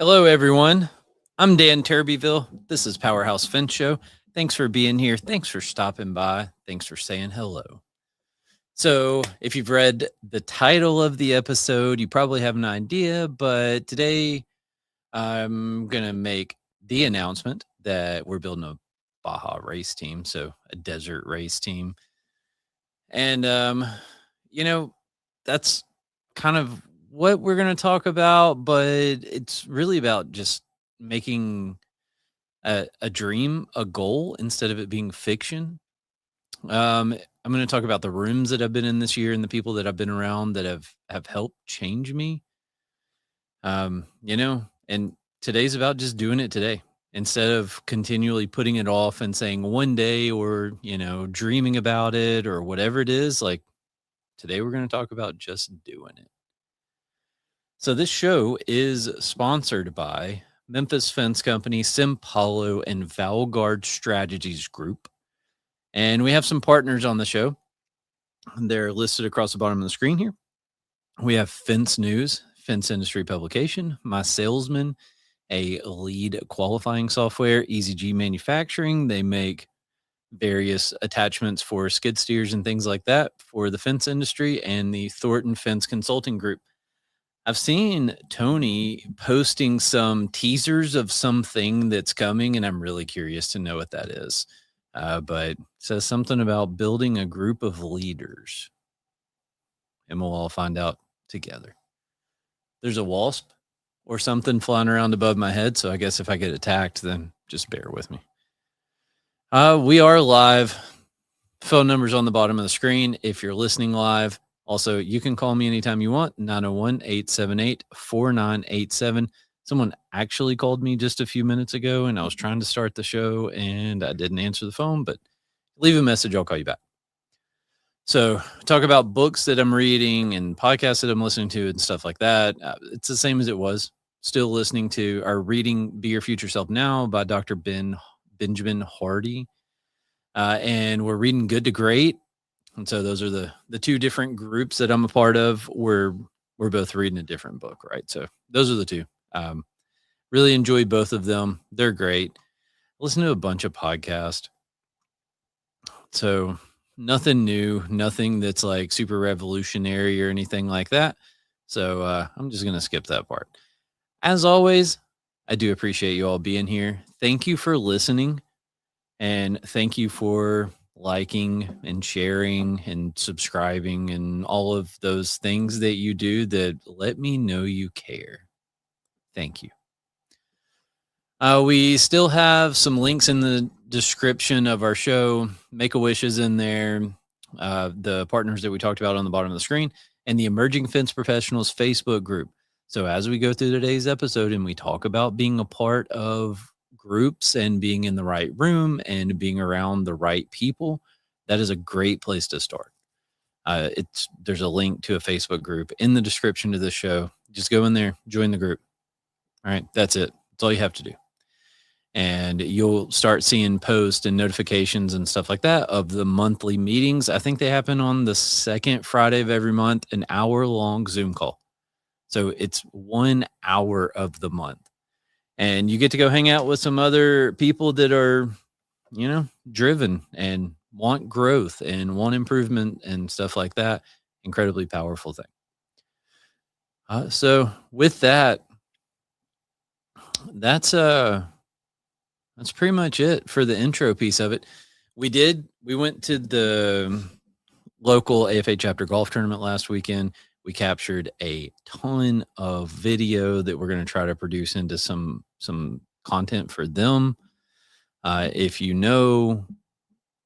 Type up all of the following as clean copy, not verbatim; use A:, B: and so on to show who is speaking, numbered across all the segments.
A: Hello, everyone. I'm Dan Turbyville. This is Powerhouse Fence Show. Thanks for being here. Thanks for stopping by. Thanks for saying hello. So, if you've read the title of the episode, you probably have an idea, but today I'm going to make the announcement that we're building a Baja race team, so a desert race team. And, you know, that's kind of what we're going to talk about, but it's really about just making a dream a goal instead of it being fiction. I'm going to talk about the rooms that I've been in this year and the people that I've been around that have helped change me. And today's about just doing it today instead of continually putting it off and saying one day or, dreaming about it or whatever it is. Like today, we're going to talk about just doing it. So this show is sponsored by Memphis Fence Company, Simpalo, and Valgard Strategies Group. And we have some partners on the show. They're listed across the bottom of the screen here. We have Fence News, Fence Industry Publication, My Salesman, a lead qualifying software, EasyG Manufacturing. They make various attachments for skid steers and things like that for the fence industry, and the Thornton Fence Consulting Group. I've seen Tony posting some teasers of something that's coming, and I'm really curious to know what that is. But it says something about building a group of leaders, and we'll all find out together. There's a wasp or something flying around above my head, so I guess if I get attacked, then just bear with me. We are live. Phone number's on the bottom of the screen if you're listening live. Also, you can call me anytime you want, 901-878-4987. Someone actually called me just a few minutes ago, and I was trying to start the show, and I didn't answer the phone, but leave a message. I'll call you back. So talk about books that I'm reading and podcasts that I'm listening to and stuff like that. It's the same as it was. Still listening to or reading Be Your Future Self Now by Dr. Benjamin Hardy. And we're reading Good to Great. And so those are the two different groups that I'm a part of. We're both reading a different book, right? So those are the two. Really enjoy both of them. They're great. Listen to a bunch of podcasts. So nothing new, nothing that's like super revolutionary or anything like that. So I'm just going to skip that part. As always, I do appreciate you all being here. Thank you for listening. And thank you for liking and sharing and subscribing and all of those things that you do that let me know you care. Thank you. We still have some links in the description of our show. Make-A-Wish is in there. The partners that we talked about on the bottom of the screen, and the Emerging Fence Professionals Facebook group. So as we go through today's episode and we talk about being a part of groups and being in the right room and being around the right people, that is a great place to start. There's a link to a Facebook group in the description of the show. Just go in there, join the group. All right, that's it. That's all you have to do. And you'll start seeing posts and notifications and stuff like that of the monthly meetings. I think they happen on the second Friday of every month, an hour-long Zoom call. So it's 1 hour of the month. And you get to go hang out with some other people that are, driven and want growth and want improvement and stuff like that. Incredibly powerful thing. So with that, that's pretty much it for the intro piece of it. We went to the local AFA chapter golf tournament last weekend. We captured a ton of video that we're going to try to produce into some content for them. If you know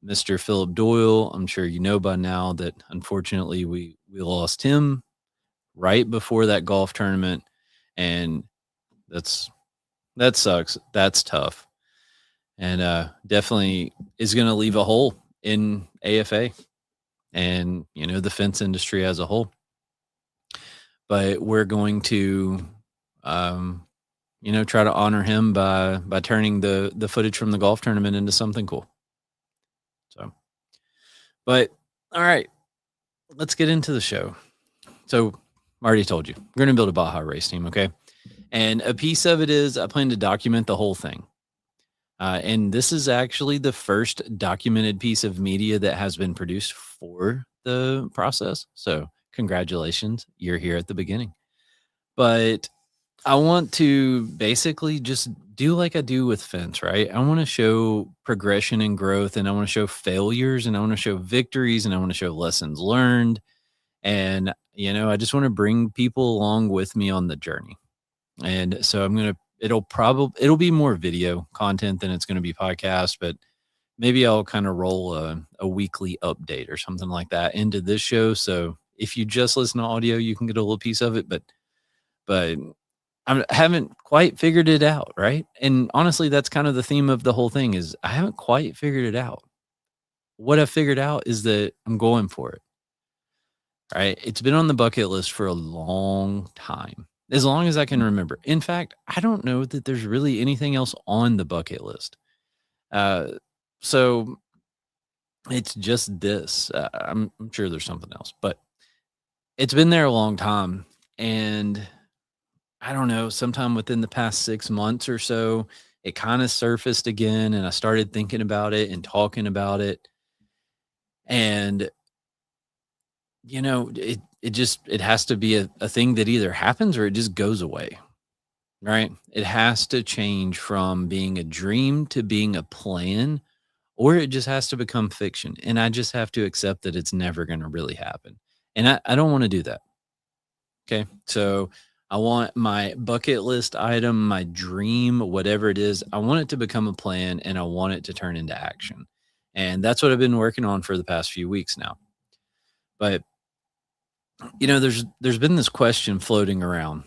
A: Mr. Philip Doyle, I'm sure you know by now that unfortunately we lost him right before that golf tournament, and that sucks. That's tough. And definitely is going to leave a hole in AFA and, the fence industry as a whole. But we're going to, try to honor him by turning the footage from the golf tournament into something cool. So, but all right, let's get into the show. So I already told you, we're going to build a Baja race team, okay? And a piece of it is I plan to document the whole thing. And this is actually the first documented piece of media that has been produced for the process. So, congratulations, you're here at the beginning. But I want to basically just do like I do with fence, right? I want to show progression and growth, and I want to show failures, and I want to show victories, and I want to show lessons learned. And, I just want to bring people along with me on the journey. And so it'll be more video content than it's going to be podcast, but maybe I'll kind of roll a weekly update or something like that into this show. So if you just listen to audio, you can get a little piece of it, but I haven't quite figured it out, right? And honestly, that's kind of the theme of the whole thing is I haven't quite figured it out. What I figured out is that I'm going for it. Right? It's been on the bucket list for a long time, as long as I can remember. In fact, I don't know that there's really anything else on the bucket list. Uh, so it's just this. I'm sure there's something else, but it's been there a long time. And I don't know, sometime within the past 6 months or so, it kind of surfaced again. And I started thinking about it and talking about it. And it has to be a thing that either happens or it just goes away, right? It has to change from being a dream to being a plan, or it just has to become fiction. And I just have to accept that it's never going to really happen. And I don't want to do that. Okay. So I want my bucket list item, my dream, whatever it is, I want it to become a plan and I want it to turn into action. And that's what I've been working on for the past few weeks now. But there's been this question floating around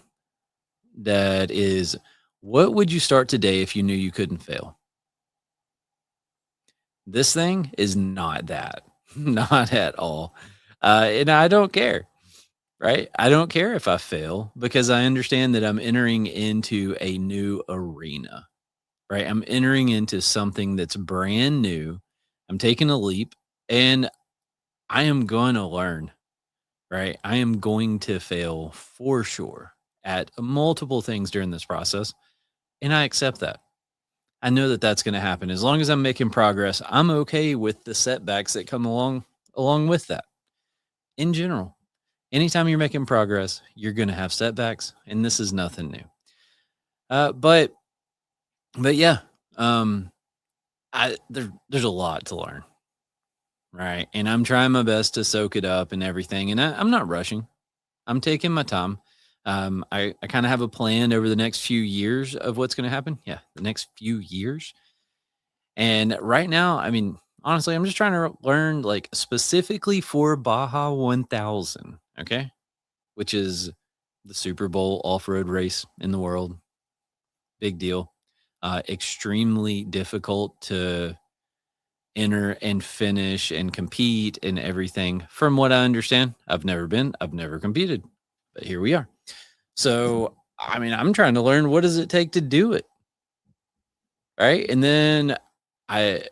A: that is, what would you start today if you knew you couldn't fail? This thing is not that, not at all. And I don't care, right? I don't care if I fail because I understand that I'm entering into a new arena, right? I'm entering into something that's brand new. I'm taking a leap and I am going to learn. Right? I am going to fail for sure at multiple things during this process. And I accept that. I know that that's going to happen. As long as I'm making progress, I'm okay with the setbacks that come along with that. In general, anytime you're making progress, you're going to have setbacks, and this is nothing new. But yeah, there's a lot to learn, right? And I'm trying my best to soak it up and everything, and I'm not rushing. I'm taking my time. I kind of have a plan over the next few years of what's going to happen. Yeah, the next few years. And right now, I mean, honestly, I'm just trying to learn like specifically for Baja 1000, okay? Which is the Super Bowl off-road race in the world. Big deal. Extremely difficult to enter and finish and compete and everything. From what I understand, I've never been, I've never competed, but here we are. So, I mean, I'm trying to learn what does it take to do it, right? And then I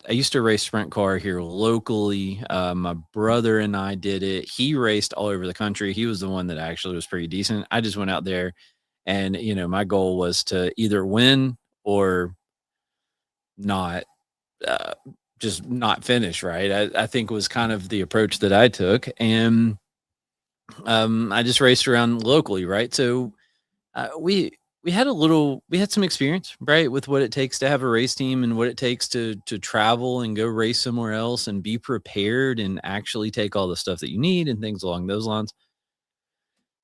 A: used to race sprint car here locally. My brother and I did it. He raced all over the country. He was the one that actually was pretty decent. I just went out there and, my goal was to either win or not, uh, just not finish, right? I think was kind of the approach that I took. And I just raced around locally, right? So we had some experience, right, with what it takes to have a race team and what it takes to travel and go race somewhere else and be prepared and actually take all the stuff that you need and things along those lines.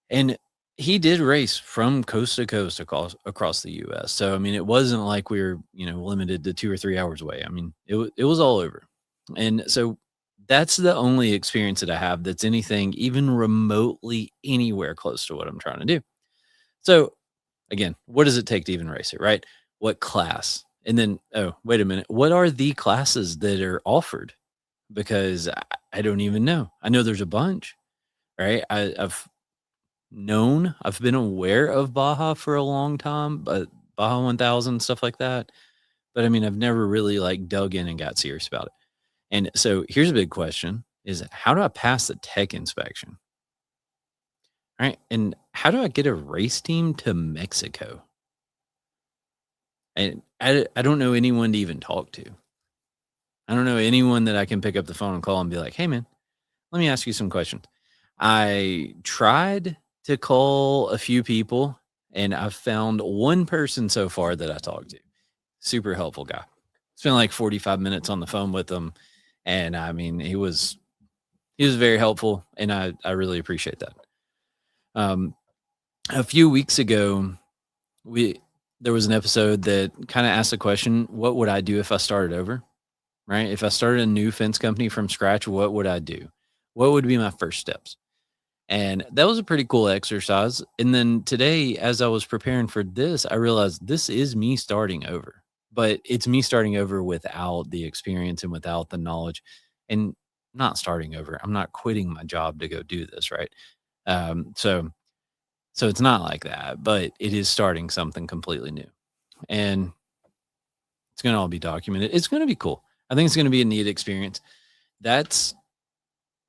A: And he did race from coast to coast across the US. So I mean, it wasn't like we were, limited to 2 or 3 hours away. I mean, it was all over. And so that's the only experience that I have that's anything even remotely anywhere close to what I'm trying to do. So again, what does it take to even race it, right? What class? And then, oh, wait a minute. What are the classes that are offered? Because I don't even know. I know there's a bunch, right? I've been aware of Baja for a long time, but Baja 1000, stuff like that. But I mean, I've never really like dug in and got serious about it. And so here's a big question is how do I pass the tech inspection? right? And how do I get a race team to Mexico? And I don't know anyone to even talk to. I don't know anyone that I can pick up the phone and call and be like, "Hey, man, let me ask you some questions." I tried to call a few people, and I've found one person so far that I talked to. Super helpful guy. Spent like 45 minutes on the phone with him, and I mean, he was very helpful, and I really appreciate that. Um, a few weeks ago, we there was an episode that kind of asked the question, "What would I do if I started over?" Right? If I started a new fence company from scratch, what would I do? What would be my first steps? And that was a pretty cool exercise. And then today, as I was preparing for this, I realized this is me starting over, but it's me starting over without the experience and without the knowledge and not starting over. I'm not quitting my job to go do this. Right. So it's not like that, but it is starting something completely new and it's going to all be documented. It's going to be cool. I think it's going to be a neat experience. That's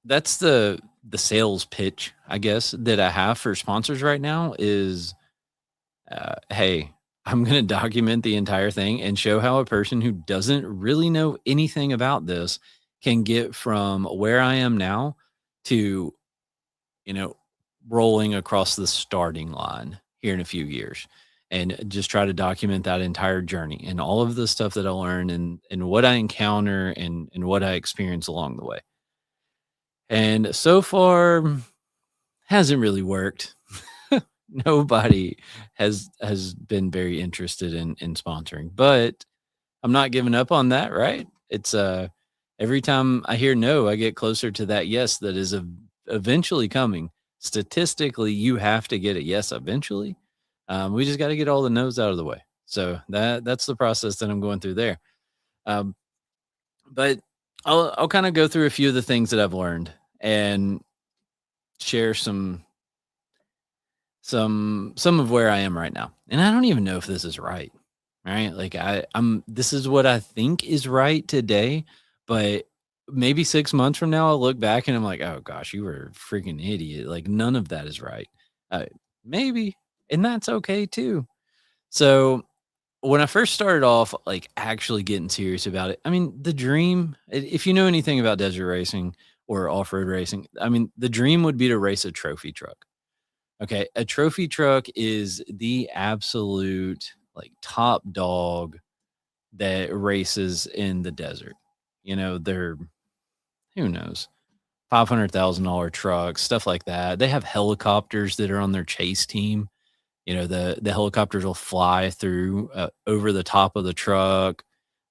A: That's the sales pitch, I guess, that I have for sponsors right now is, "Hey, I'm gonna document the entire thing and show how a person who doesn't really know anything about this can get from where I am now to, you know, rolling across the starting line here in a few years." And just try to document that entire journey and all of the stuff that I learn and what I encounter and what I experience along the way. And so far, hasn't really worked. Nobody has been very interested in sponsoring, but I'm not giving up on that, right? It's every time I hear no, I get closer to that yes that is eventually coming. Statistically, you have to get a yes eventually. We just got to get all the no's out of the way. So that's the process that I'm going through there. Um, but I'll kind of go through a few of the things that I've learned and share some of where I am right now. And I don't even know if this is right. Right? Like I'm this is what I think is right today, but maybe 6 months from now I'll look back and I'm like, "Oh gosh, you were a freaking idiot." Like none of that is right. Uh, maybe, and that's okay too. So when I first started off like actually getting serious about it, I mean, the dream, if you know anything about desert racing or off-road racing, I mean, the dream would be to race a trophy truck. Okay, a trophy truck is the absolute, like, top dog that races in the desert. They're who knows, $500,000 trucks, stuff like that. They have helicopters that are on their chase team. The helicopters will fly through, over the top of the truck.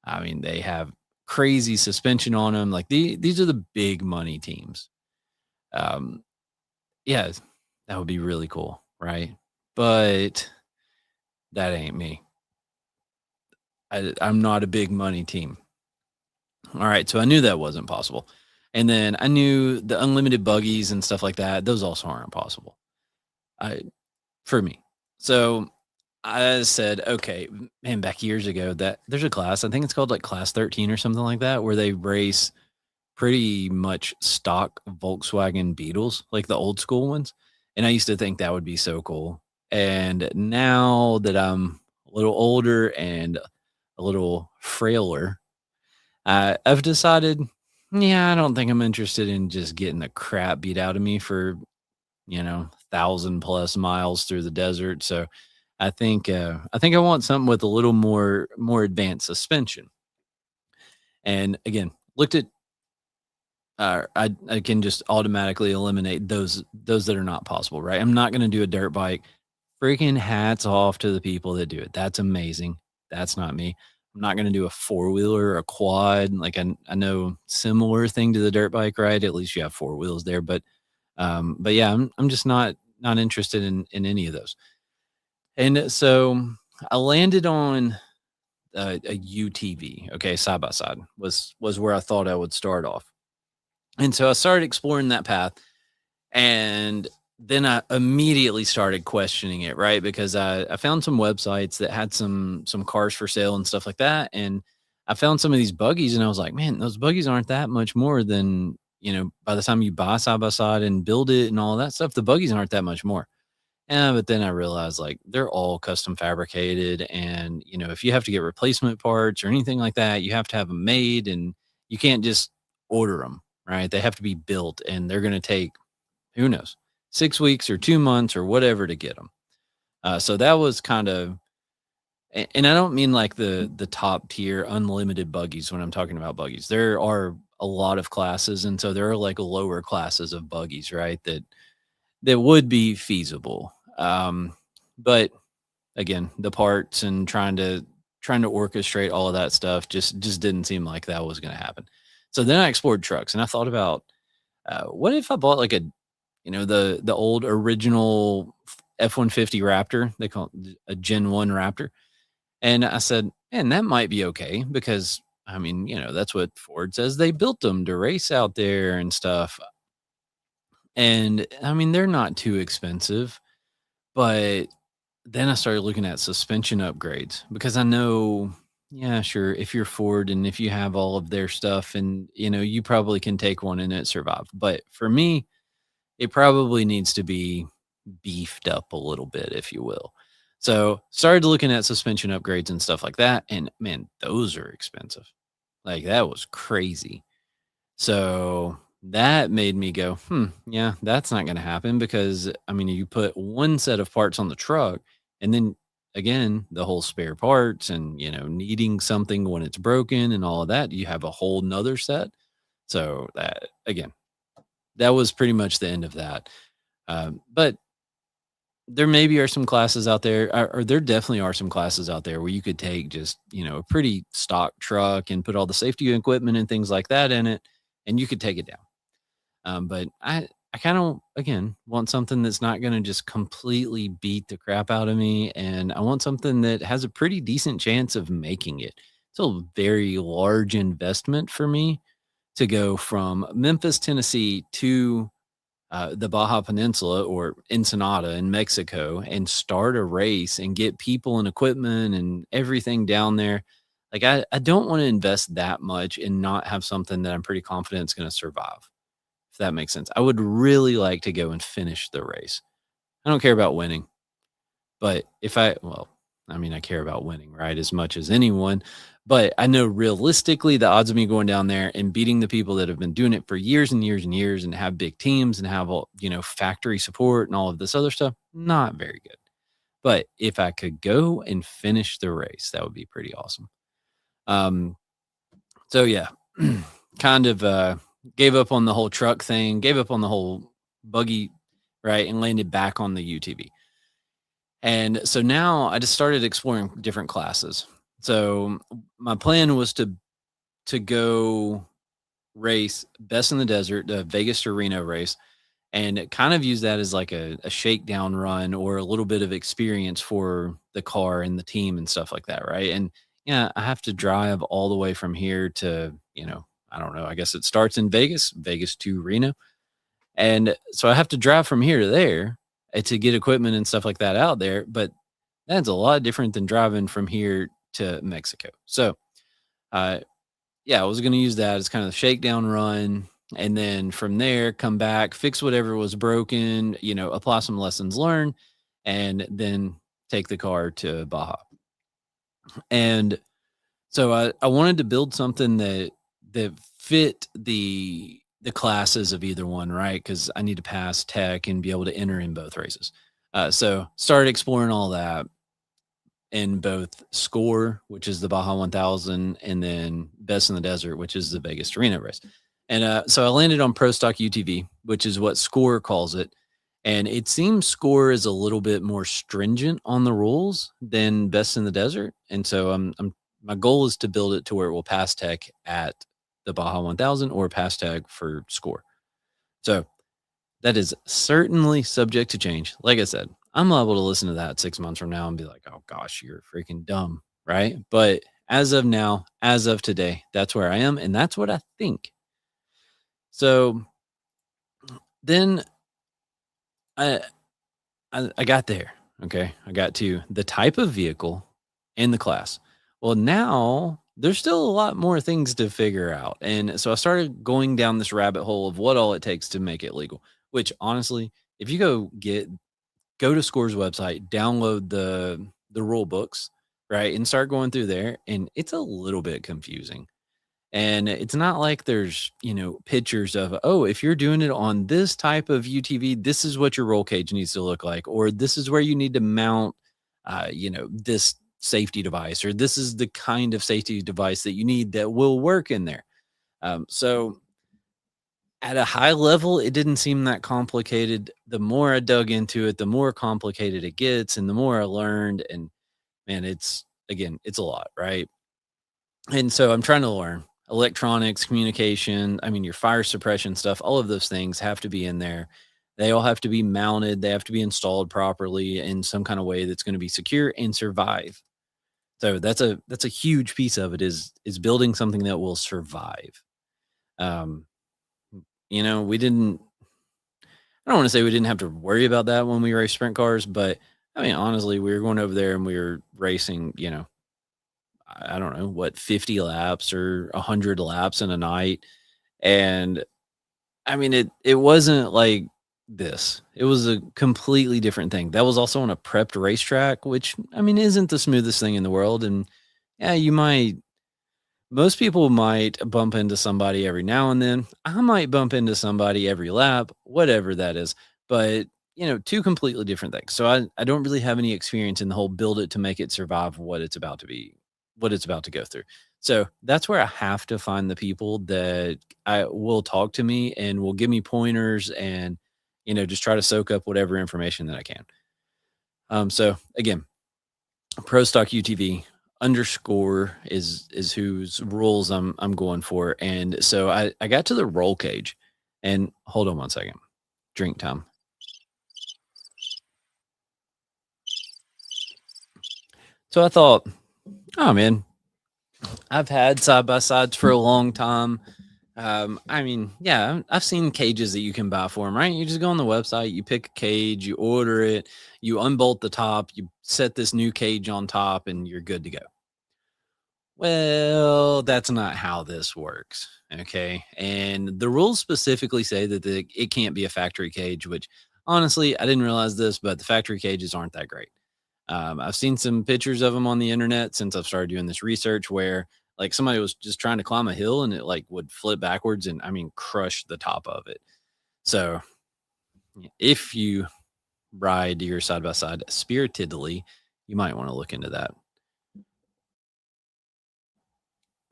A: I mean, they have crazy suspension on them. Like, these are the big money teams. Um, yeah, that would be really cool, right? But that ain't me. I'm not a big money team. All right, so I knew that wasn't possible. And then I knew the unlimited buggies and stuff like that, those also aren't possible. I For me. So I said, okay, man, back years ago that there's a class, I think it's called like class 13 or something like that, where they race pretty much stock Volkswagen Beetles, like the old school ones. And I used to think that would be so cool. And now that I'm a little older and a little frailer, I've decided, yeah, I don't think I'm interested in just getting the crap beat out of me for, 1,000 plus miles through the desert. So I think I want something with a little more advanced suspension. And again, looked at I can just automatically eliminate those that are not possible, right? I'm not gonna do a dirt bike. Freaking hats off to the people that do it. That's amazing. That's not me. I'm not gonna do a four-wheeler or a quad. Like I know similar thing to the dirt bike, right? At least you have four wheels there. But yeah, I'm just not interested in any of those. And so I landed on a UTV. Okay, side by side was where I thought I would start off. And so I started exploring that path, and then I immediately started questioning it, right? Because I found some websites that had some cars for sale and stuff like that. And I found some of these buggies and I was like, man, those buggies aren't that much more than by the time you buy side by side and build it and all that stuff, the buggies aren't that much more. But then I realized like they're all custom fabricated, and if you have to get replacement parts or anything like that, you have to have them made, and you can't just order them, right? They have to be built, and they're going to take who knows 6 weeks or 2 months or whatever to get them. So that was kind of, and I don't mean like the top tier unlimited buggies when I'm talking about buggies. There are a lot of classes, and so there are like lower classes of buggies, right? That would be feasible. But again, the parts and trying to orchestrate all of that stuff just didn't seem like that was going to happen. So then I explored trucks, and I thought about what if I bought like the old original F-150 Raptor. They call it a Gen One Raptor, and I said, man, that might be okay because I mean, that's what Ford says they built them to race out there and stuff. And I mean, they're not too expensive, but then I started looking at suspension upgrades because I know, yeah, sure, if you're Ford and if you have all of their stuff and you probably can take one and it survive. But for me, it probably needs to be beefed up a little bit, if you will. So started looking at suspension upgrades and stuff like that. And man, those are expensive. Like that was crazy. So that made me go, yeah, that's not going to happen because I mean, you put one set of parts on the truck and then again, the whole spare parts and, needing something when it's broken and all of that, you have a whole nother set. So that again, that was pretty much the end of that. But there maybe are some classes out there, or there definitely are some classes out there where you could take just, a pretty stock truck and put all the safety equipment and things like that in it, and you could take it down. But I kind of again want something that's not going to just completely beat the crap out of me, and I want something that has a pretty decent chance of making it. It's a very large investment for me to go from Memphis, Tennessee to the Baja Peninsula or Ensenada in Mexico and start a race and get people and equipment and everything down there. Like I don't want to invest that much and not have something that I'm pretty confident is going to survive. If that makes sense. I would really like to go and finish the race. I don't care about winning, but well, I mean, I care about winning, right? As much as anyone. But I know realistically the odds of me going down there and beating the people that have been doing it for years and years and years and have big teams and have all, factory support and all of this other stuff, not very good. But if I could go and finish the race, that would be pretty awesome. Um, so yeah, kind of gave up on the whole truck thing, gave up on the whole buggy, right, and landed back on the UTV. And so now I just started exploring different classes. So my plan was to go race Best in the Desert, the Vegas to Reno race, and kind of use that as like a shakedown run or a little bit of experience for the car and the team and stuff like that, right? And yeah, I have to drive all the way from here to, I don't know, I guess it starts in Vegas, Vegas to Reno. And so I have to drive from here to there to get equipment and stuff like that out there. But that's a lot different than driving from here to Mexico. So, uh, yeah, I was going to use that as kind of the shakedown run. And then from there, come back, fix whatever was broken, apply some lessons learned, and then take the car to Baja. And so I wanted to build something that fit the classes of either one, right? Because I need to pass tech and be able to enter in both races. So started exploring all that in both Score, which is the Baja 1000, and then Best in the Desert, which is the Vegas to Reno race. And so I landed on Pro Stock UTV, which is what Score calls it. And it seems Score is a little bit more stringent on the rules than Best in the Desert. And so my goal is to build it to where it will pass tech at the Baja 1000 or pass tech for Score. So that is certainly subject to change. Like I said, I'm liable to listen to that 6 months from now and be like, oh gosh, you're freaking dumb. Right. But as of now, as of today, that's where I am. And that's what I think. So then I, I got there. Okay. I got to the type of vehicle and the class. Well, now there's still a lot more things to figure out. And so I started going down this rabbit hole of what all it takes to make it legal, which honestly, if you go to SCORE's website, download the rule books, right? And start going through there. And it's a little bit confusing. And it's not like there's, pictures of, oh, if you're doing it on this type of UTV, this is what your roll cage needs to look like, or this is where you need to mount, this safety device, or this is the kind of safety device that you need that will work in there. So at a high level, it didn't seem that complicated. The more I dug into it, the more complicated it gets, and the more I learned. And man, it's a lot, right? And so I'm trying to learn electronics, communication. I mean, your fire suppression stuff, all of those things have to be in there. They all have to be mounted. They have to be installed properly in some kind of way that's going to be secure and survive. So that's a huge piece of it is building something that will survive. Um, we didn't. I don't want to say we didn't have to worry about that when we race sprint cars, but I mean, honestly, we were going over there and we were racing. I don't know what 50 laps or 100 laps in a night. And I mean, it wasn't like this. It was a completely different thing. That was also on a prepped racetrack, which I mean isn't the smoothest thing in the world. And yeah, most people might bump into somebody every now and then. I might bump into somebody every lap, whatever that is. But, two completely different things. So I don't really have any experience in the whole build it to make it survive what it's about to be, what it's about to go through. So that's where I have to find the people that I will talk to me and will give me pointers and, just try to soak up whatever information that I can. So again, Pro Stock UTV underscore is whose rules I'm going for. And so I got to the roll cage and hold on one second. Drink time. So I thought, oh man, I've had side by sides for a long time. I mean, yeah, I've seen cages that you can buy for them, right? You just go on the website, you pick a cage, you order it, you unbolt the top, you set this new cage on top, and you're good to go. Well, that's not how this works. Okay. And the rules specifically say that it can't be a factory cage, which honestly, I didn't realize this, but the factory cages aren't that great. I've seen some pictures of them on the internet since I've started doing this research where like somebody was just trying to climb a hill and it like would flip backwards and I mean, crush the top of it. So if you ride your side by side spiritedly, you might want to look into that.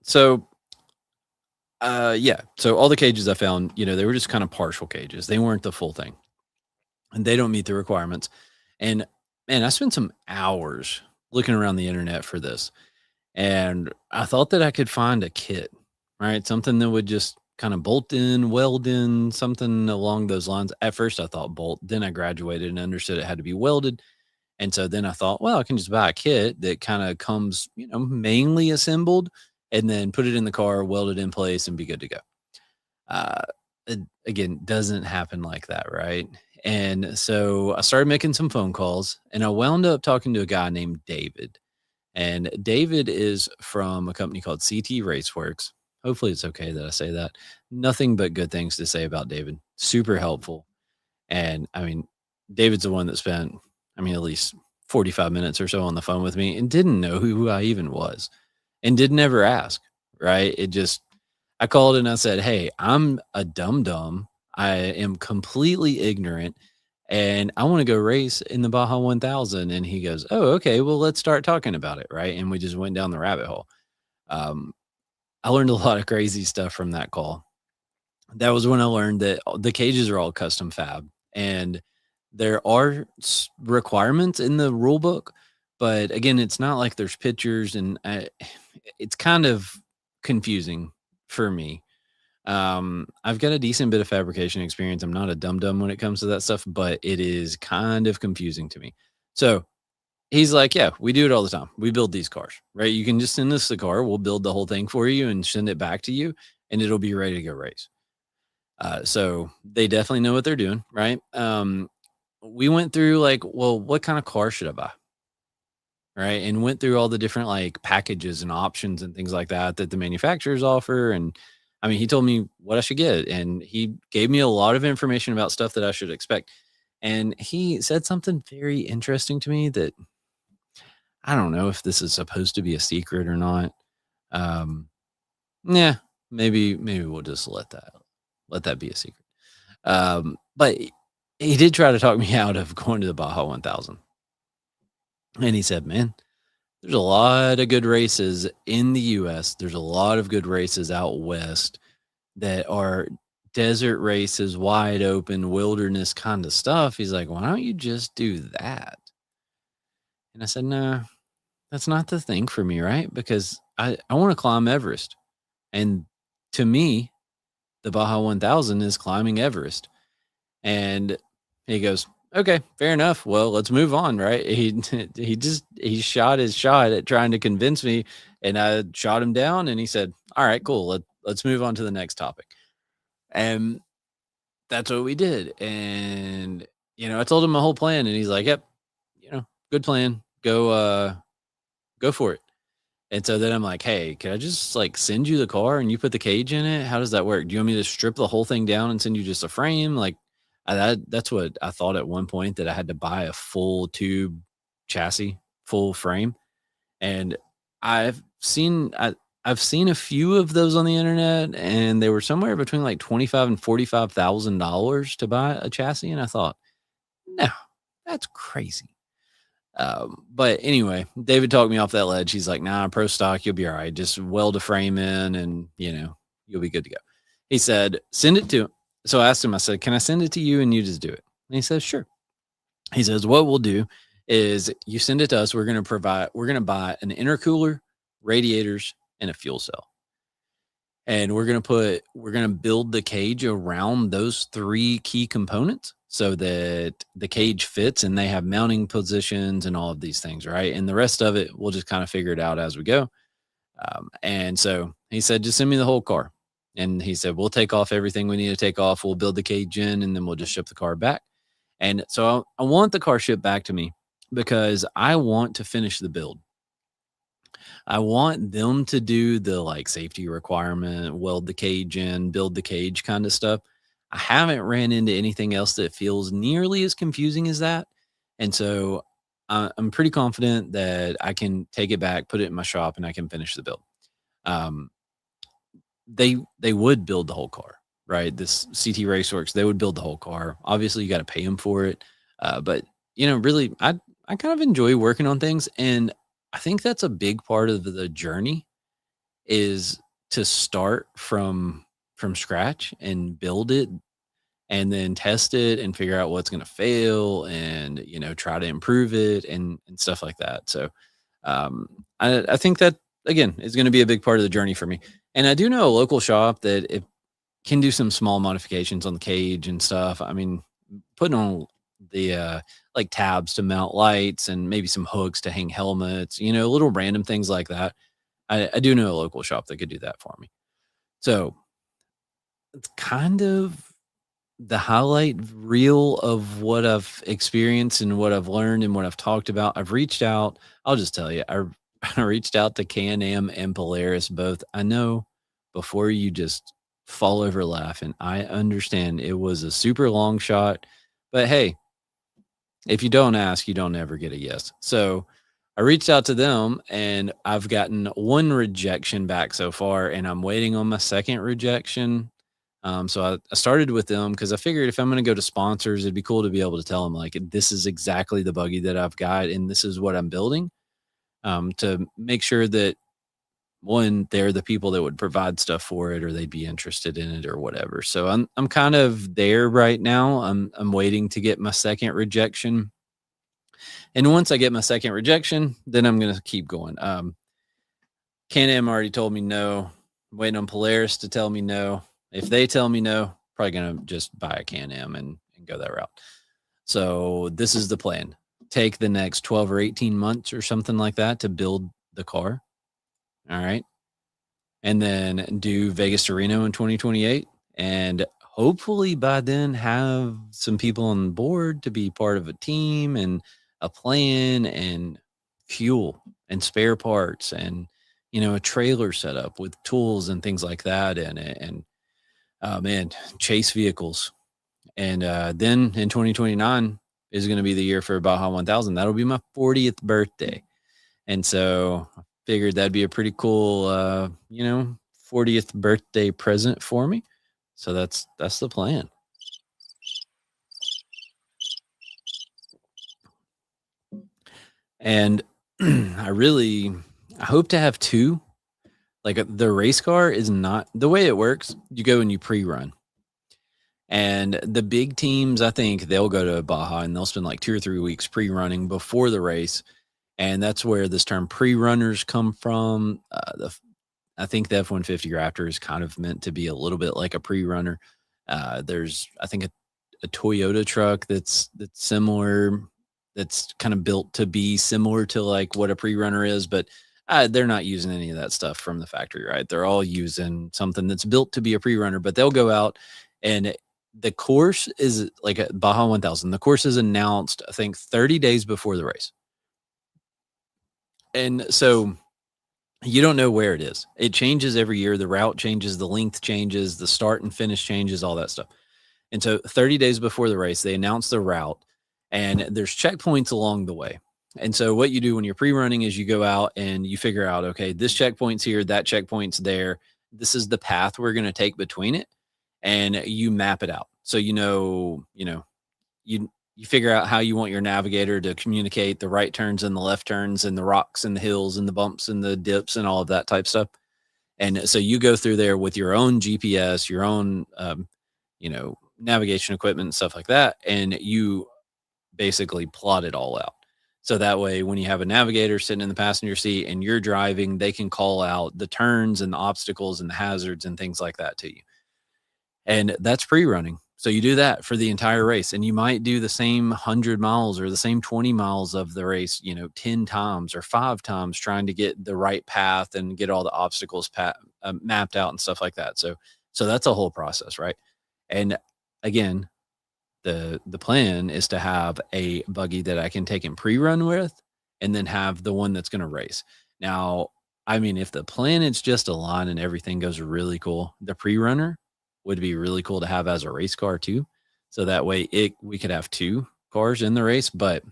A: So yeah. So all the cages I found, they were just kind of partial cages. They weren't the full thing, and they don't meet the requirements. And man, I spent some hours looking around the internet for this, and I thought that I could find a kit, right? Something that would just kind of bolt in, weld in, something along those lines. At first, I thought bolt. Then I graduated and understood it had to be welded. And so then I thought, well, I can just buy a kit that kind of comes, mainly assembled, and then put it in the car, weld it in place, and be good to go. Uh, it, again, doesn't happen like that, right? And so I started making some phone calls and I wound up talking to a guy named David. And David is from a company called CT Raceworks. Hopefully, it's okay that I say that. Nothing but good things to say about David. Super helpful. And I mean, David's the one that spent, I mean, at least 45 minutes or so on the phone with me and didn't know who I even was and didn't ever ask. Right. I called and I said, hey, I'm a dum dum. I am completely ignorant and I want to go race in the Baja 1000. And he goes, oh, okay. Well, let's start talking about it. Right. And we just went down the rabbit hole. Um, I learned a lot of crazy stuff from that call. That was when I learned that the cages are all custom fab and there are requirements in the rule book, but again, it's not like there's pictures and it's kind of confusing for me. I've got a decent bit of fabrication experience. I'm not a dum dum when it comes to that stuff, but it is kind of confusing to me. So he's like, yeah, we do it all the time. We build these cars, right? You can just send us the car. We'll build the whole thing for you and send it back to you and it'll be ready to go race. So they definitely know what they're doing, right? We went through like, well, what kind of car should I buy? right? And went through all the different like packages and options and things like that that the manufacturers offer. And I mean, he told me what I should get, and he gave me a lot of information about stuff that I should expect. And he said something very interesting to me that I don't know if this is supposed to be a secret or not. Um, yeah, maybe we'll just let that be a secret. But he did try to talk me out of going to the Baja 1000, and he said, "Man, there's a lot of good races in the US. There's a lot of good races out west that are desert races, wide open, wilderness kind of stuff." He's like, "Why don't you just do that?" And I said, "No, that's not the thing for me, right? Because I want to climb Everest. And to me, the Baja 1000 is climbing Everest." And he goes, "Okay, fair enough. Well, let's move on, right?" He shot his shot at trying to convince me, and I shot him down. And he said, "All right, cool. Let's move on to the next topic." And that's what we did. And I told him my whole plan, and he's like, "Yep, good plan. Go for it." And so then I'm like, "Hey, can I just like send you the car and you put the cage in it? How does that work? Do you want me to strip the whole thing down and send you just a frame?" Like, that's what I thought at one point, that I had to buy a full tube chassis, full frame. And I've seen I've seen a few of those on the internet, and they were somewhere between like 25 and $45,000 to buy a chassis. And I thought, no, that's crazy. But anyway, David talked me off that ledge. He's like, "Nah, pro stock, you'll be all right. Just weld a frame in, and you'll be good to go." He said, "Send it to." So I asked him, I said, "Can I send it to you and you just do it?" And he says, "Sure." He says, "What we'll do is you send it to us. We're gonna buy an intercooler, radiators, and a fuel cell. And we're gonna build the cage around those three key components so that the cage fits and they have mounting positions and all of these things, right? And the rest of it, we'll just kind of figure it out as we go." And so he said, "Just send me the whole car." And he said, "We'll take off everything we need to take off. We'll build the cage in, and then we'll just ship the car back." And so I want the car shipped back to me because I want to finish the build. I want them to do the like safety requirement, weld the cage in, build the cage kind of stuff. I haven't ran into anything else that feels nearly as confusing as that. And so I'm pretty confident that I can take it back, put it in my shop, and I can finish the build. Um, they would build the whole car, right? This CT Raceworks, they would build the whole car. Obviously, you got to pay them for it, but really, I kind of enjoy working on things, and I think that's a big part of the journey is to start from scratch and build it and then test it and figure out what's going to fail and try to improve it and stuff like that. So I think that again is going to be a big part of the journey for me. And I do know a local shop that it can do some small modifications on the cage and stuff. I mean, putting on the like tabs to mount lights and maybe some hooks to hang helmets, little random things like that. I do know a local shop that could do that for me. So it's kind of the highlight reel of what I've experienced and what I've learned and what I've talked about. I've reached out. I'll just tell you, I reached out to Can-Am and Polaris both. I know before you just fall over laughing, I understand it was a super long shot, but hey, if you don't ask, you don't ever get a yes. So I reached out to them and I've gotten one rejection back so far, and I'm waiting on my second rejection. So I started with them because I figured if I'm going to go to sponsors, it'd be cool to be able to tell them like, this is exactly the buggy that I've got and this is what I'm building, to make sure that one, they're the people that would provide stuff for it or they'd be interested in it or whatever. So I'm kind of there right now. I'm waiting to get my second rejection. And once I get my second rejection, then I'm going to keep going. Can-Am already told me no. I'm waiting on Polaris to tell me no. If they tell me no, probably going to just buy a Can-Am and go that route. So this is the plan. Take the next 12 or 18 months or something like that to build the car. All right. And then do Vegas to Reno in 2028. And hopefully by then have some people on board to be part of a team and a plan and fuel and spare parts and, a trailer set up with tools and things like that in it. And, oh man, chase vehicles. And then in 2029 is going to be the year for Baja 1000. That'll be my 40th birthday. And so I figured that'd be a pretty cool, 40th birthday present for me. So that's the plan. And I hope to have two. Like the race car is not the way it works. You go and you pre-run. And the big teams, I think they'll go to Baja and they'll spend like 2 or 3 weeks pre-running before the race. And that's where this term pre-runners come from. I think the F-150 Raptor is kind of meant to be a little bit like a pre-runner. There's, I think, a Toyota truck that's similar, that's kind of built to be similar to like what a pre-runner is, but they're not using any of that stuff from the factory, right? They're all using something that's built to be a pre-runner, but they'll go out and the course is like a Baja 1000. The course is announced, I think, 30 days before the race. And so you don't know where it is. It changes every year. The route changes, the length changes, the start and finish changes, all that stuff. And so 30 days before the race, they announce the route and there's checkpoints along the way. And so what you do when you're pre-running is you go out and you figure out, okay, this checkpoint's here, that checkpoint's there. This is the path we're going to take between it. And you map it out. So you figure out how you want your navigator to communicate the right turns and the left turns and the rocks and the hills and the bumps and the dips and all of that type stuff. And so you go through there with your own GPS, your own, navigation equipment and stuff like that. And you basically plot it all out. So that way, when you have a navigator sitting in the passenger seat and you're driving, they can call out the turns and the obstacles and the hazards and things like that to you. And that's pre-running. So you do that for the entire race, and you might do the same 100 miles or the same 20 miles of the race, 10 times or 5 times, trying to get the right path and get all the obstacles mapped out and stuff like that. So that's a whole process, right? And again, the plan is to have a buggy that I can take and pre-run with, and then have the one that's going to race. Now, I mean, if the planets just align and everything goes really cool, the pre-runner would be really cool to have as a race car too. So that way we could have 2 cars in the race. But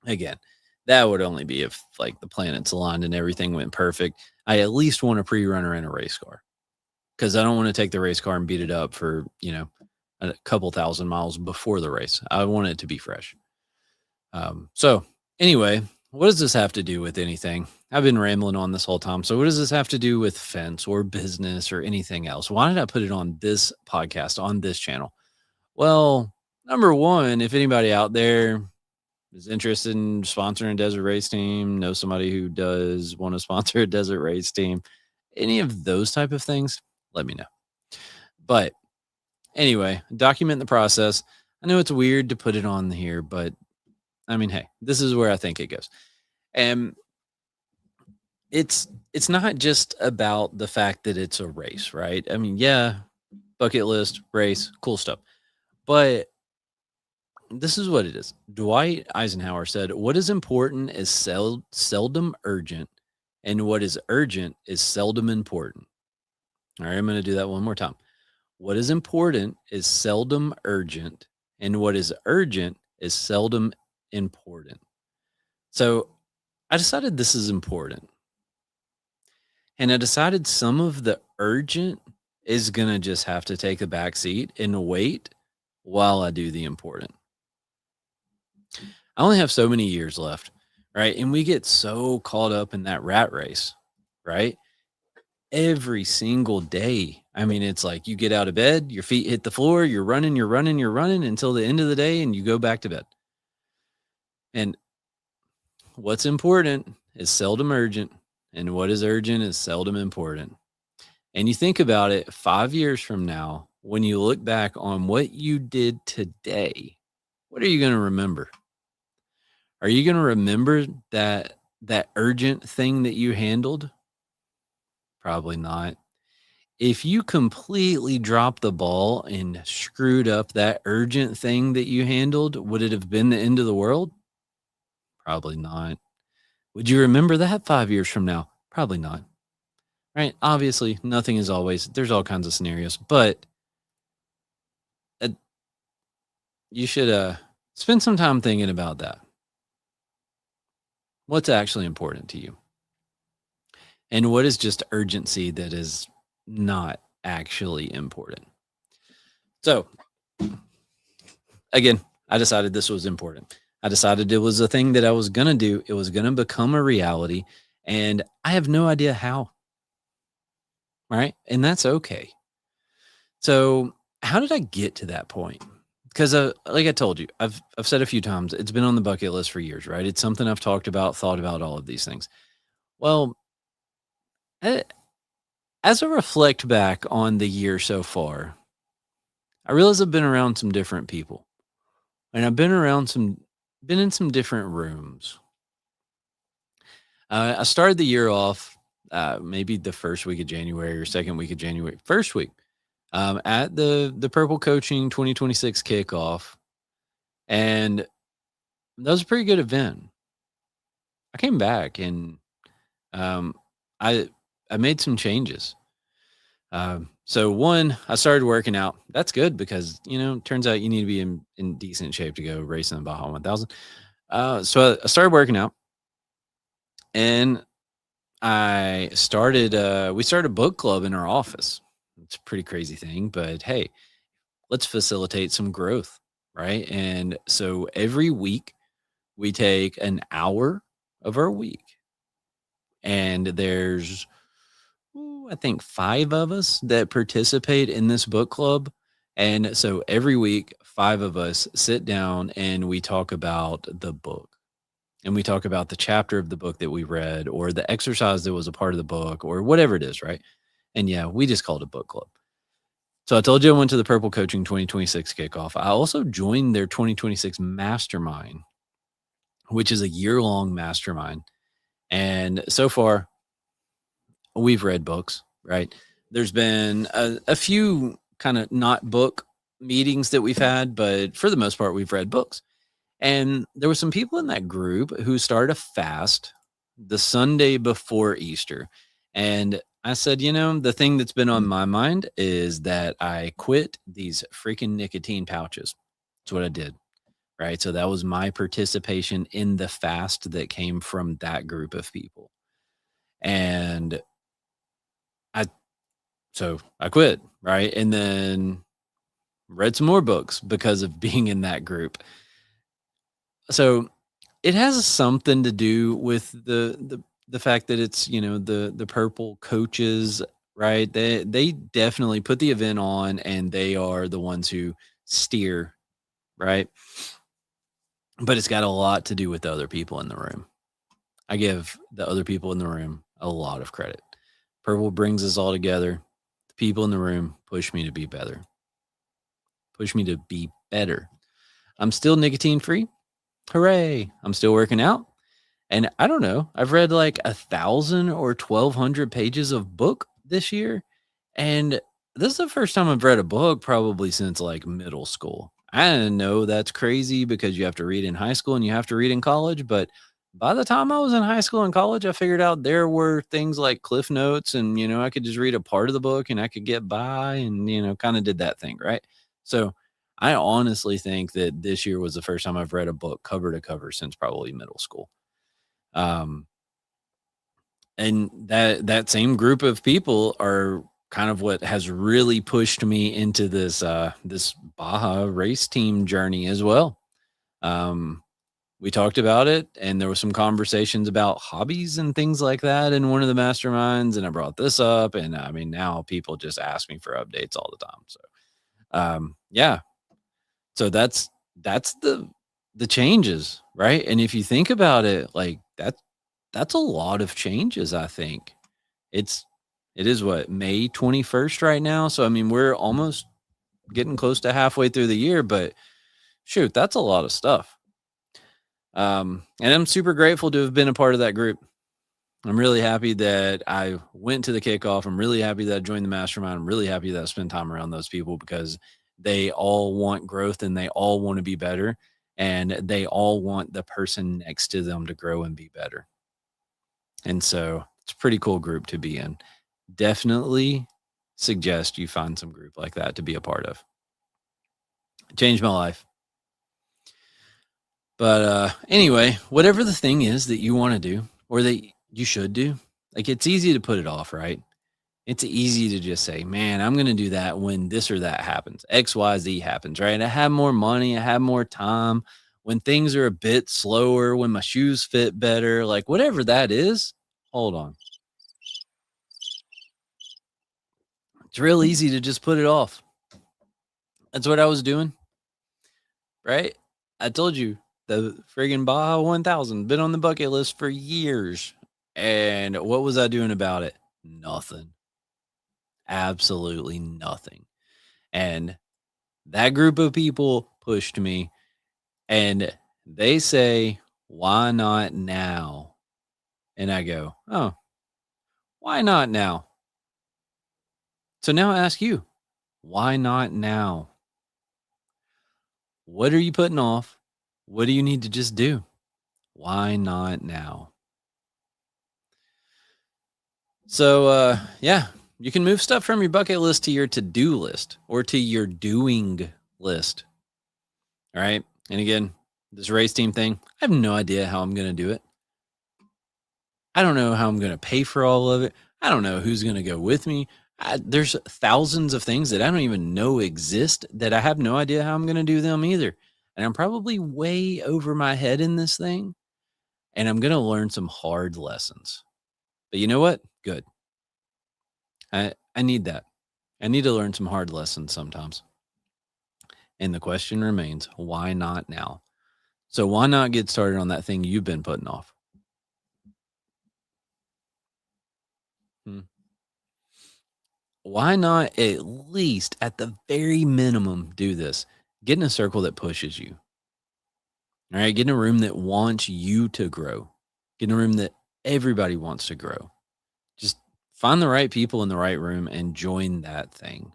A: again, that would only be if like the planets aligned and everything went perfect. I at least want a pre-runner in a race car, because I don't want to take the race car and beat it up for, a couple thousand miles before the race. I want it to be fresh. So anyway, what does this have to do with anything? I've been rambling on this whole time. So what does this have to do with fence or business or anything else? Why did I put it on this podcast, on this channel? Well, number one, if anybody out there is interested in sponsoring a desert race team, know somebody who does want to sponsor a desert race team, any of those type of things, let me know. But anyway, document the process. I know it's weird to put it on here, but I mean, hey, this is where I think it goes. And it's not just about the fact that it's a race, right? I mean, yeah, bucket list, race, cool stuff. But this is what it is. Dwight Eisenhower said, "What is important is seldom urgent, and what is urgent is seldom important." All right, I'm going to do that one more time. What is important is seldom urgent, and what is urgent is seldom important. So I decided this is important. And I decided some of the urgent is going to just have to take a back seat and wait while I do the important. I only have so many years left, right? And we get so caught up in that rat race, right? Every single day. I mean, it's like you get out of bed, your feet hit the floor, you're running until the end of the day, and you go back to bed. And what's important is seldom urgent, and what is urgent is seldom important. And you think about it 5 years from now, when you look back on what you did today, what are you going to remember? Are you going to remember that urgent thing that you handled? Probably not. If you completely dropped the ball and screwed up that urgent thing that you handled, would it have been the end of the world? Probably not. Would you remember that 5 years from now? Probably not. Right? Obviously, nothing is always, there's all kinds of scenarios, but uh, you should spend some time thinking about that. What's actually important to you? And what is just urgency that is not actually important? So, again, I decided this was important. I decided it was a thing that I was going to do. It was going to become a reality. And I have no idea how. Right. And that's okay. So, how did I get to that point? Because, like I told you, I've said a few times, it's been on the bucket list for years, right? It's something I've talked about, thought about, all of these things. Well, a- as I reflect back on the year so far, I realize I've been around some different people, and I've been in some different rooms. I started the year off, maybe the first week of January or second week of January, first week, at the Purple Coaching 2026 kickoff, and that was a pretty good event. I came back and um, I I made some changes. So one, I started working out. That's good because turns out you need to be in decent shape to go racing the Baja 1000. So I started working out, and I started. We started a book club in our office. It's a pretty crazy thing, but hey, let's facilitate some growth, right? And so every week we take an hour of our week, and there's I think 5 of us that participate in this book club, and so every week, 5 of us sit down and we talk about the book, and we talk about the chapter of the book that we read or the exercise that was a part of the book or whatever it is, right? And yeah, we just called it book club. So I told you I went to the Purple Coaching 2026 kickoff. I also joined their 2026 mastermind, which is a year-long mastermind, and so far we've read books, right? There's been a few kind of not book meetings that we've had, but for the most part, we've read books. And there were some people in that group who started a fast the Sunday before Easter. And I said, the thing that's been on my mind is that I quit these freaking nicotine pouches. That's what I did. Right. So that was my participation in the fast that came from that group of people. And I So I quit, right? And then read some more books because of being in that group. So it has something to do with the fact that it's, the purple coaches, right? They definitely put the event on and they are the ones who steer, right? But it's got a lot to do with the other people in the room. I give the other people in the room a lot of credit. Purple brings us all together. The people in the room push me to be better. Push me to be better. I'm still nicotine free. Hooray. I'm still working out. And I don't know, I've read like 1,000 or 1,200 pages of book this year. And this is the first time I've read a book probably since like middle school. I know that's crazy because you have to read in high school and you have to read in college. But by the time I was in high school and college, I figured out there were things like Cliff Notes and, I could just read a part of the book and I could get by and, kind of did that thing. Right. So I honestly think that this year was the first time I've read a book cover to cover since probably middle school. Um, and that same group of people are kind of what has really pushed me into this Baja race team journey as well. Um, we talked about it, and there were some conversations about hobbies and things like that in one of the masterminds, and I brought this up, and I mean now people just ask me for updates all the time. So yeah, so that's the changes, right? And if you think about it, like that's a lot of changes, I think. It's it is what, May 21st right now? So I mean, we're almost getting close to halfway through the year, but shoot, that's a lot of stuff. And I'm super grateful to have been a part of that group. I'm really happy that I went to the kickoff. I'm really happy that I joined the mastermind. I'm really happy that I spent time around those people because they all want growth and they all want to be better and they all want the person next to them to grow and be better. And so it's a pretty cool group to be in. Definitely suggest you find some group like that to be a part of. It changed my life. But anyway, whatever the thing is that you want to do or that you should do, like it's easy to put it off, right? It's easy to just say, man, I'm going to do that when this or that happens. XYZ happens, right? I have more money. I have more time. When things are a bit slower, when my shoes fit better, like whatever that is, hold on. It's real easy to just put it off. That's what I was doing, right? I told you the friggin' Baja 1000 been on the bucket list for years. And what was I doing about it? Nothing. Absolutely nothing. And that group of people pushed me and they say, why not now? And I go, oh, why not now? So now I ask you, why not now? What are you putting off? What do you need to just do? Why not now? So, yeah, you can move stuff from your bucket list to your to do list or to your doing list. All right. And again, this race team thing, I have no idea how I'm going to do it. I don't know how I'm going to pay for all of it. I don't know who's going to go with me. There's thousands of things that I don't even know exist that I have no idea how I'm going to do them either. And I'm probably way over my head in this thing. And I'm going to learn some hard lessons. But you know what? Good. I need that. I need to learn some hard lessons sometimes. And the question remains, why not now? So why not get started on that thing you've been putting off? Hmm. Why not at least at the very minimum do this? Get in a circle that pushes you. All right. Get in a room that wants you to grow. Get in a room that everybody wants to grow. Just find the right people in the right room and join that thing.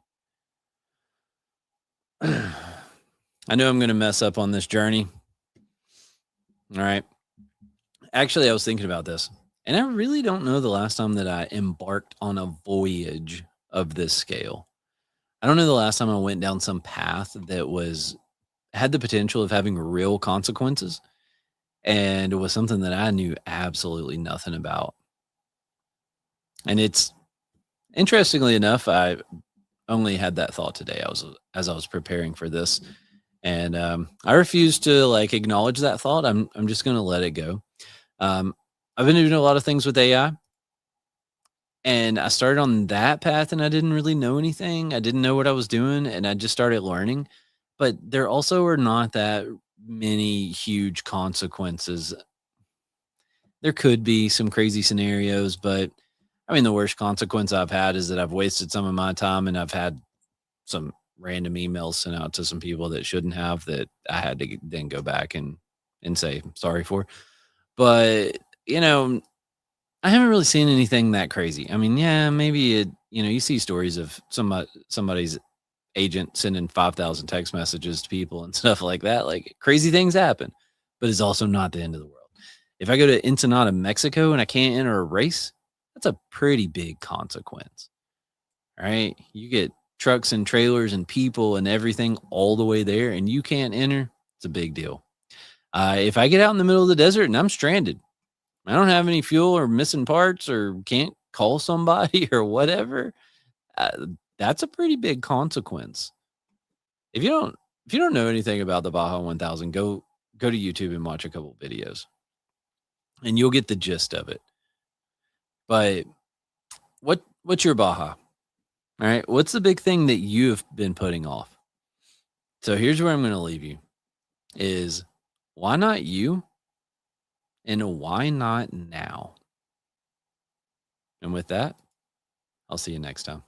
A: I know I'm going to mess up on this journey. All right. Actually, I was thinking about this, and I really don't know the last time that I embarked on a voyage of this scale. I don't know the last time I went down some path that was had the potential of having real consequences and it was something that I knew absolutely nothing about. And it's interestingly enough, I only had that thought today. I was as I was preparing for this, and I refuse to like acknowledge that thought. I'm just going to let it go. Um, I've been doing a lot of things with AI, and I started on that path, and I didn't really know anything. I didn't know what I was doing, and I just started learning. But there also are not that many huge consequences. There could be some crazy scenarios, but I mean, the worst consequence I've had is that I've wasted some of my time and I've had some random emails sent out to some people that shouldn't have that I had to then go back and say sorry for. But, you know, I haven't really seen anything that crazy. I mean, yeah, maybe you see stories of somebody's agent sending 5,000 text messages to people and stuff like that. Like crazy things happen, but it's also not the end of the world. If I go to Ensenada, Mexico and I can't enter a race, that's a pretty big consequence. Right? You get trucks and trailers and people and everything all the way there and you can't enter, it's a big deal. If I get out in the middle of the desert and I'm stranded, I don't have any fuel or missing parts or can't call somebody or whatever, uh, that's a pretty big consequence. If you don't know anything about the Baja 1000, go to YouTube and watch a couple videos and you'll get the gist of it. But what's your Baja? All right. What's the big thing that you've been putting off? So here's where I'm going to leave you is why not you and why not now? And with that, I'll see you next time.